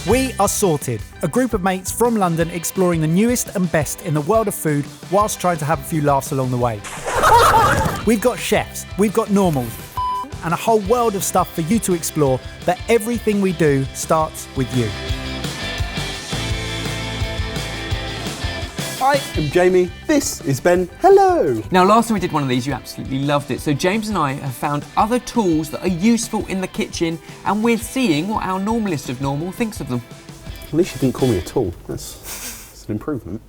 We are Sorted, a group of mates from London exploring the newest and best in the world of food whilst trying to have a few laughs along the way. We've got chefs, we've got normals, and a whole world of stuff for you to explore, but everything we do starts with you. Hi, I'm Jamie. This is Ben. Hello. Now, last time we did one of these, you absolutely loved it. So James and I have found other tools that are useful in the kitchen, and we're seeing what our normalist of normal thinks of them. At least you didn't call me a tool. That's an improvement.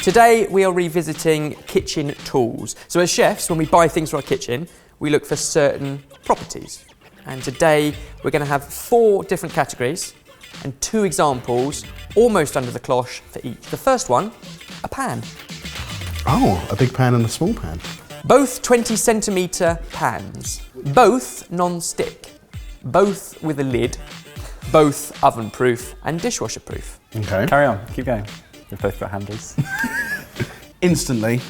Today, we are revisiting kitchen tools. So as chefs, when we buy things for our kitchen, we look for certain properties. And today, we're going to have 4 different categories and 2 examples, almost under the cloche for each. The first one, a pan. Oh, a big pan and a small pan. Both 20cm pans, both non-stick, both with a lid, both oven-proof and dishwasher-proof. Okay. Carry on, keep going. We've both got handles. Instantly,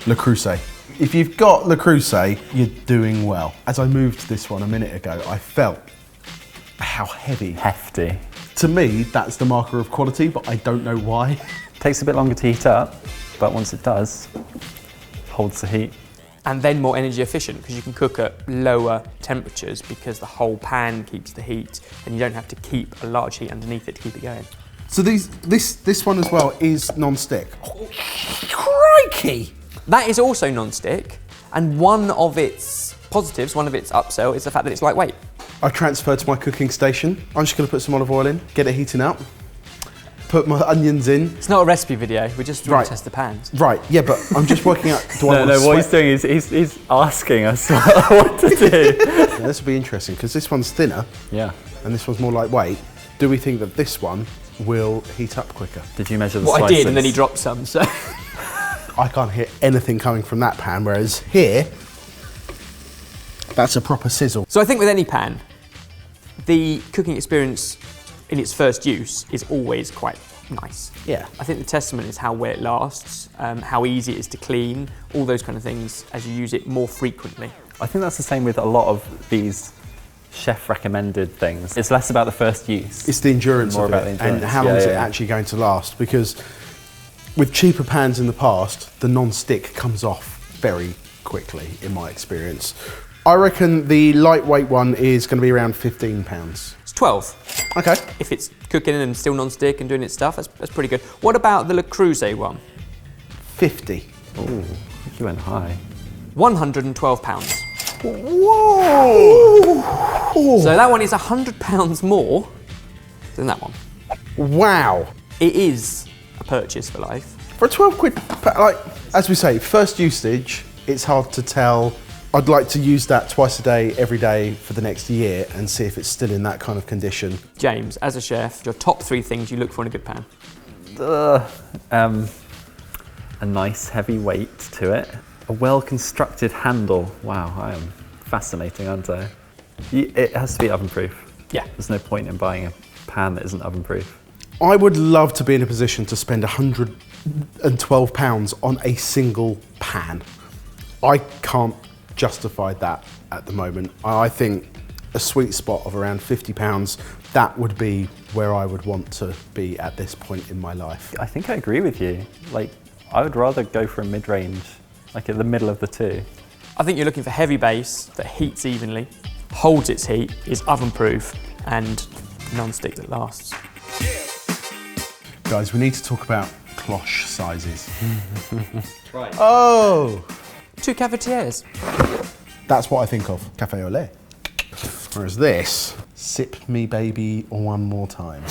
Le Creuset. If you've got Le Creuset, you're doing well. As I moved this one a minute ago, I felt how heavy. Hefty. To me, that's the marker of quality, but I don't know why. Takes a bit longer to heat up, but once it does, holds the heat. And then more energy efficient because you can cook at lower temperatures because the whole pan keeps the heat and you don't have to keep a large heat underneath it to keep it going. So this one as well is non-stick. Oh, crikey! That is also non-stick, and one of its positives, one of its upsell is the fact that it's lightweight. I transferred to my cooking station. I'm just going to put some olive oil in, get it heating up, put my onions in. It's not a recipe video, we're just trying to test the pans. Right, yeah, but I'm just working out, do I want to what he's doing is he's asking us what to do. Yeah, this will be interesting, because this one's thinner, Yeah. and this one's more lightweight. Do we think that this one will heat up quicker? Did you measure the What slices? I did, and then he dropped some, so. I can't hear anything coming from that pan, whereas here, that's a proper sizzle. So I think with any pan, the cooking experience in its first use is always quite nice. Yeah. I think the testament is how well it lasts, how easy it is to clean, all those kind of things as you use it more frequently. I think that's the same with a lot of these chef recommended things. It's less about the first use. It's the endurance More of about it, the and endurance. how long is it Yeah. actually going to last, because with cheaper pans in the past, the non-stick comes off very quickly, in my experience. I reckon the lightweight one is going to be around £15. It's 12. Okay. If it's cooking and still non-stick and doing its stuff, that's pretty good. What about the Le Creuset one? 50. Ooh, you went high. £112. Whoa! So that one is £100 more than that one. Wow. It is a purchase for life. For a 12 quid, like, as we say, first usage, it's hard to tell. I'd like to use that twice a day, every day for the next year and see if it's still in that kind of condition. James, as a chef, your top 3 things you look for in a good pan? A nice heavy weight to it. A well-constructed handle. Wow, I am fascinating, aren't I? It has to be oven-proof. Yeah. There's no point in buying a pan that isn't oven-proof. I would love to be in a position to spend £112 on a single pan. I can't justify that at the moment. I think a sweet spot of around £50, that would be where I would want to be at this point in my life. I think I agree with you. Like, I would rather go for a mid-range, like at the middle of the two. I think you're looking for heavy base that heats evenly, holds its heat, is oven-proof, and non-stick that lasts. Guys, we need to talk about cloche sizes. Right. Oh! 2 cafetières. That's what I think of, café au lait. Whereas this, sip me baby one more time.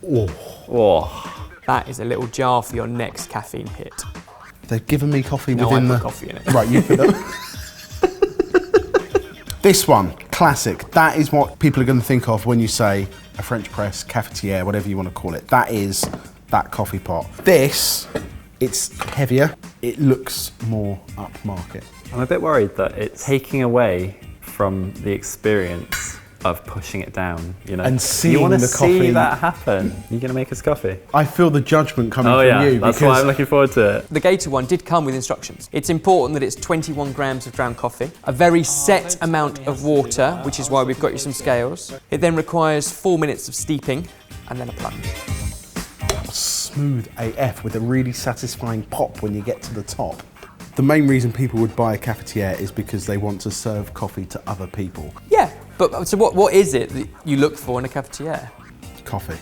Oh. Oh. That is a little jar for your next caffeine hit. They've given me coffee No, within I the... put coffee in it. Right, you put it. This one, classic. That is what people are going to think of when you say a French press, cafetière, whatever you want to call it. That is that coffee pot. This, it's heavier. It looks more upmarket. I'm a bit worried that it's taking away from the experience of pushing it down, you know. And seeing you want to the see coffee. that happen. You're going to make us coffee. I feel the judgment coming Oh from yeah, you that's because why I'm looking forward to it. The Gator one did come with instructions. It's important that it's 21 grams of ground coffee, a very set amount of water, which is why we've got you some scales. It then requires 4 minutes of steeping and then a plunge. smooth AF with a really satisfying pop when you get to the top. The main reason people would buy a cafetiere is because they want to serve coffee to other people. Yeah, but so what is it that you look for in a cafetiere? Coffee.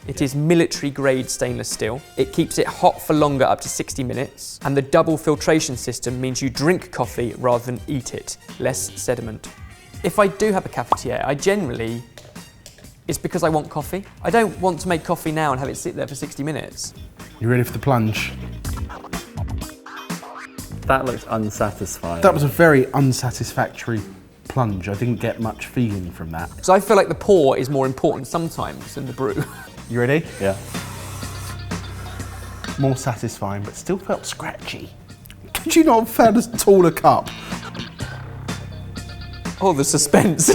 It is military grade stainless steel. It keeps it hot for longer, up to 60 minutes. And the double filtration system means you drink coffee rather than eat it. Less sediment. If I do have a cafetiere, it's because I want coffee. I don't want to make coffee now and have it sit there for 60 minutes. You ready for the plunge? That looked unsatisfying. That was a very unsatisfactory plunge. I didn't get much feeling from that. So I feel like the pour is more important sometimes than the brew. You ready? Yeah. More satisfying, but still felt scratchy. Could you not have found a taller cup? Oh, the suspense.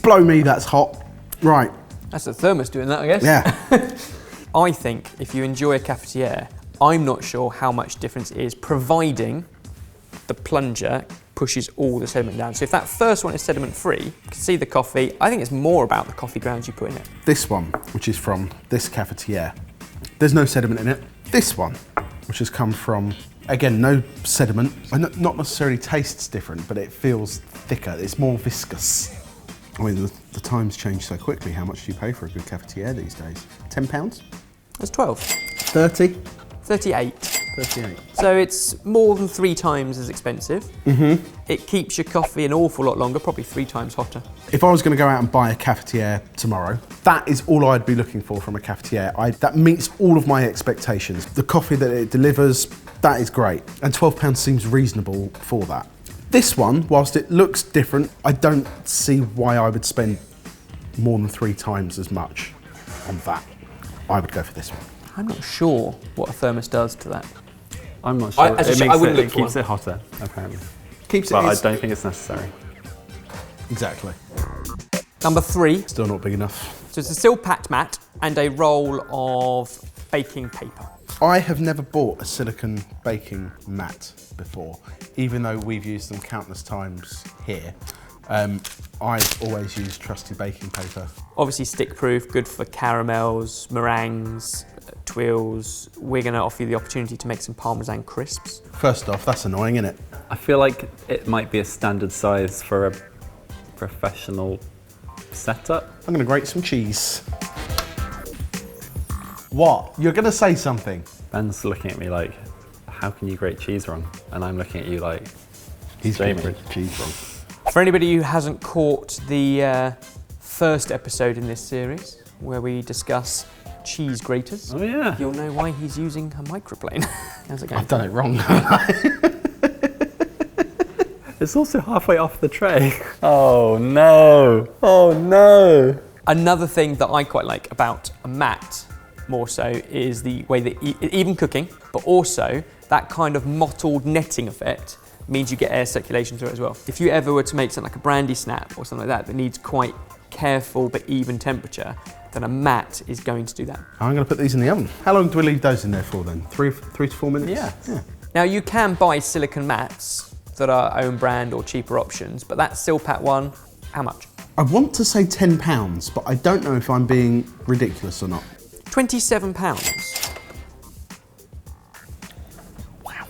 Blow me, that's hot. Right. That's the thermos doing that, I guess. Yeah. I think if you enjoy a cafetiere, I'm not sure how much difference it is, providing the plunger pushes all the sediment down. So if that first one is sediment free, you can see the coffee. I think it's more about the coffee grounds you put in it. This one, which is from this cafetiere, there's no sediment in it. This one, which has come from, again, no sediment, and not necessarily tastes different, but it feels thicker, it's more viscous. I mean, the times change so quickly. How much do you pay for a good cafetiere these days? £10? That's 12. 30? 38. 38. So it's more than 3 times as expensive. Mm-hmm. It keeps your coffee an awful lot longer, probably 3 times hotter. If I was going to go out and buy a cafetiere tomorrow, that is all I'd be looking for from a cafetiere. That meets all of my expectations. The coffee that it delivers, that is great. And £12 seems reasonable for that. This one, whilst it looks different, I don't see why I would spend more than 3 times as much on that. I would go for this one. I'm not sure what a thermos does to that. I'm not sure. I wouldn't look it for keeps one. it hotter, apparently. Keeps it. But I don't think it's necessary. Exactly. Number 3. Still not big enough. So it's a Silpat mat and a roll of baking paper. I have never bought a silicone baking mat before, even though we've used them countless times here. I've always used trusty baking paper. Obviously stick-proof, good for caramels, meringues, twills. We're going to offer you the opportunity to make some Parmesan crisps. First off, that's annoying, isn't it? I feel like it might be a standard size for a professional setup. I'm going to grate some cheese. What? You're going to say something? Ben's looking at me like, how can you grate cheese wrong? And I'm looking at you like, He's going to Jamie. grate cheese wrong. For anybody who hasn't caught the first episode in this series, where we discuss cheese graters, oh yeah. you'll know why he's using a microplane. How's it going? I've done it wrong. It's also halfway off the tray. Oh no, oh no. Another thing that I quite like about a mat, more so, is the way that even cooking, but also that kind of mottled netting effect means you get air circulation through it as well. If you ever were to make something like a brandy snap or something like that needs quite careful but even temperature, then a mat is going to do that. I'm going to put these in the oven. How long do we leave those in there for then? 3 to 4 minutes? Yeah. Now you can buy silicone mats that are own brand or cheaper options, but that Silpat one, how much? I want to say £10, but I don't know if I'm being ridiculous or not. £27. Wow,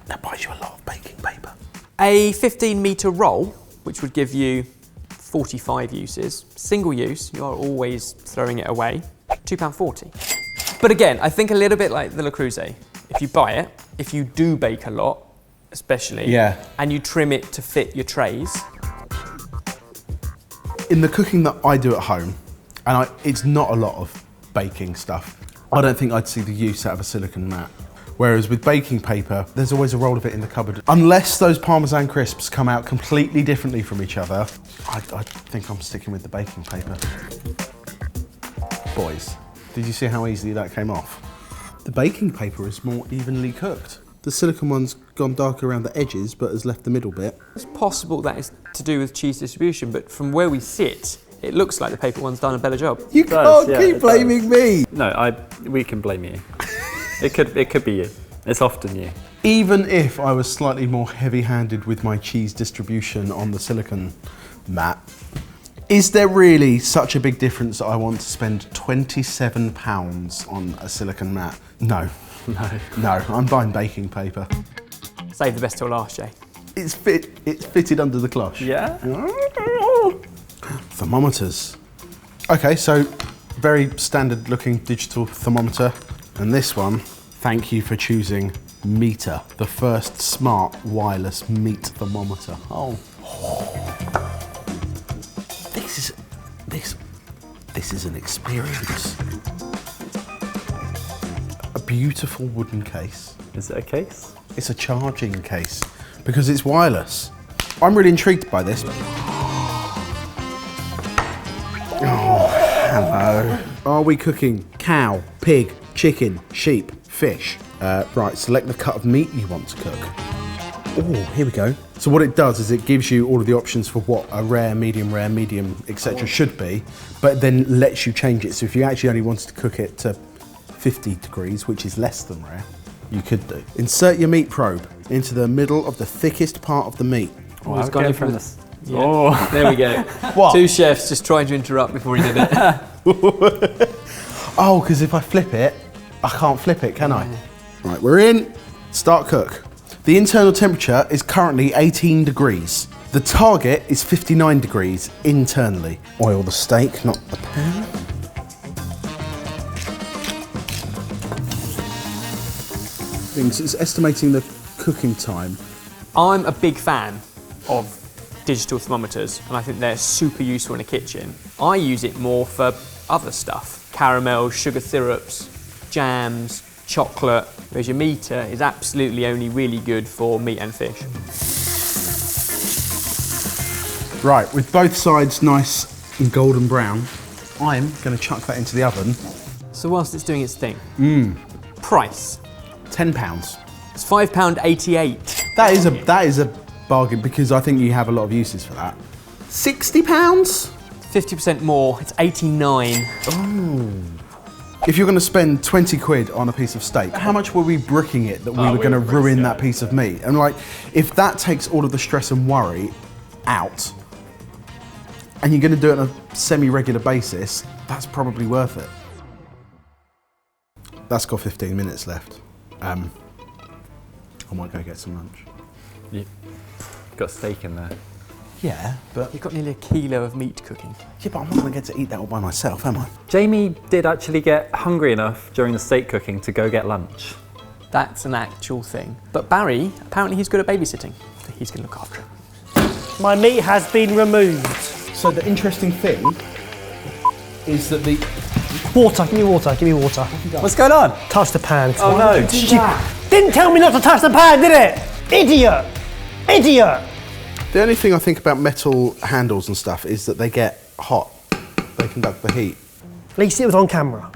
that buys you a lot of baking paper. A 15-metre roll, which would give you 45 uses. Single use, you are always throwing it away. £2.40. But again, I think a little bit like the Le Creuset. If you buy it, if you do bake a lot, especially, and you trim it to fit your trays. In the cooking that I do at home, and it's not a lot of baking stuff, I don't think I'd see the use out of a silicone mat. Whereas with baking paper, there's always a roll of it in the cupboard. Unless those Parmesan crisps come out completely differently from each other, I think I'm sticking with the baking paper. Boys, did you see how easily that came off? The baking paper is more evenly cooked. The silicone one's gone darker around the edges, but has left the middle bit. It's possible that is to do with cheese distribution, but from where we sit, it looks like the paper one's done a better job. You can't keep blaming me. No, we can blame you. It could be you. It's often you. Even if I was slightly more heavy-handed with my cheese distribution on the silicone mat, is there really such a big difference that I want to spend £27 on a silicone mat? No. No, I'm buying baking paper. Save the best till last, Jay. It's fitted under the cloche. Yeah? Thermometers. Okay, so very standard looking digital thermometer. And this one, thank you for choosing Meter, the first smart wireless meat thermometer. Oh. This is an experience. A beautiful wooden case. Is it a case? It's a charging case because it's wireless. I'm really intrigued by this. Oh, hello. Are we cooking cow, pig, chicken, sheep, fish? Right, select the cut of meat you want to cook. Oh, here we go. So what it does is it gives you all of the options for what a rare, medium, etc. should be, but then lets you change it. So if you actually only wanted to cook it to 50 degrees, which is less than rare, you could do. Insert your meat probe into the middle of the thickest part of the meat. Oh, he's gone in from this. Yeah. Oh, there we go. What? Two chefs just trying to interrupt before he did it. Oh, because if I flip it, I can't flip it, can I? Right, we're in. Start cook. The internal temperature is currently 18 degrees. The target is 59 degrees internally. Oil the steak, not the pan. It's estimating the cooking time. I'm a big fan of digital thermometers, and I think they're super useful in a kitchen. I use it more for other stuff. Caramels, sugar syrups, jams, chocolate, whereas your meter is absolutely only really good for meat and fish. Right, with both sides nice and golden brown, I'm going to chuck that into the oven. So whilst it's doing its thing, price. £10. It's £5.88. That is a bargain because I think you have a lot of uses for that. £60? 50% more, it's 89. Oh. If you're going to spend 20 quid on a piece of steak, how much were we bricking it that we were going to ruin that piece of meat? And like, if that takes all of the stress and worry out, and you're going to do it on a semi-regular basis, that's probably worth it. That's got 15 minutes left. I might go get some lunch. You've got steak in there. Yeah, but You've got nearly a kilo of meat cooking. I'm not going to get to eat that all by myself, am I? Jamie did actually get hungry enough during the steak cooking to go get lunch. That's an actual thing. But Barry, apparently he's good at babysitting, so he's going to look after it. My meat has been removed. So the interesting thing is that the... Water, give me water, give me water. What's going on? Touch the pan. Oh no. Didn't tell me not to touch the pan, did it? Idiot! Idiot! The only thing I think about metal handles and stuff is that they get hot. They conduct the heat. At least it was on camera.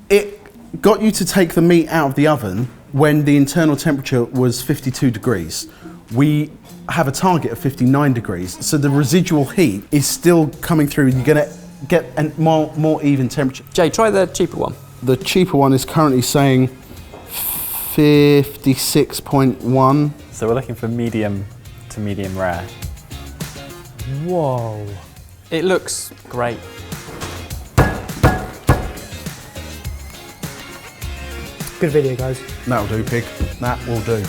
It got you to take the meat out of the oven when the internal temperature was 52 degrees. We have a target of 59 degrees, so the residual heat is still coming through and you're going to get a more even temperature. Jay, try the cheaper one. The cheaper one is currently saying 56.1. So we're looking for medium to medium rare. Whoa. It looks great. Good video, guys. That'll do, pig. That will do.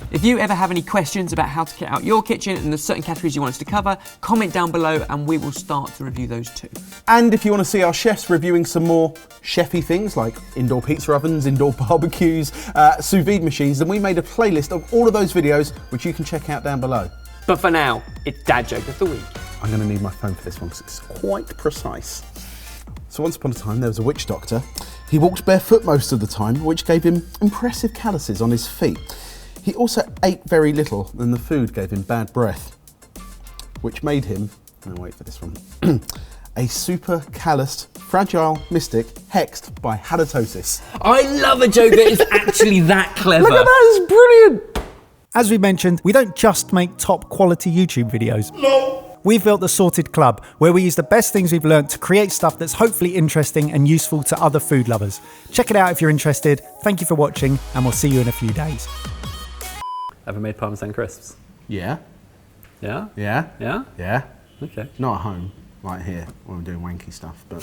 If you ever have any questions about how to kit out your kitchen and there's certain categories you want us to cover, comment down below and we will start to review those too. And if you want to see our chefs reviewing some more chefy things like indoor pizza ovens, indoor barbecues, sous vide machines, then we made a playlist of all of those videos which you can check out down below. But for now, it's Dad Joke of the Week. I'm going to need my phone for this one because it's quite precise. So once upon a time there was a witch doctor. He walked barefoot most of the time, which gave him impressive calluses on his feet. He also ate very little and the food gave him bad breath, which made him, I'll wait for this one, A super calloused, fragile mystic hexed by halitosis. I love a joke that is actually that clever. Look at that, it's brilliant. As we mentioned, we don't just make top quality YouTube videos. No. We've built the Sorted Club, where we use the best things we've learnt to create stuff that's hopefully interesting and useful to other food lovers. Check it out if you're interested. Thank you for watching, and we'll see you in a few days. Ever made Parmesan crisps? Yeah. Yeah? Yeah. Yeah? Yeah. Okay. Not at home, like here, when we're doing wanky stuff, but...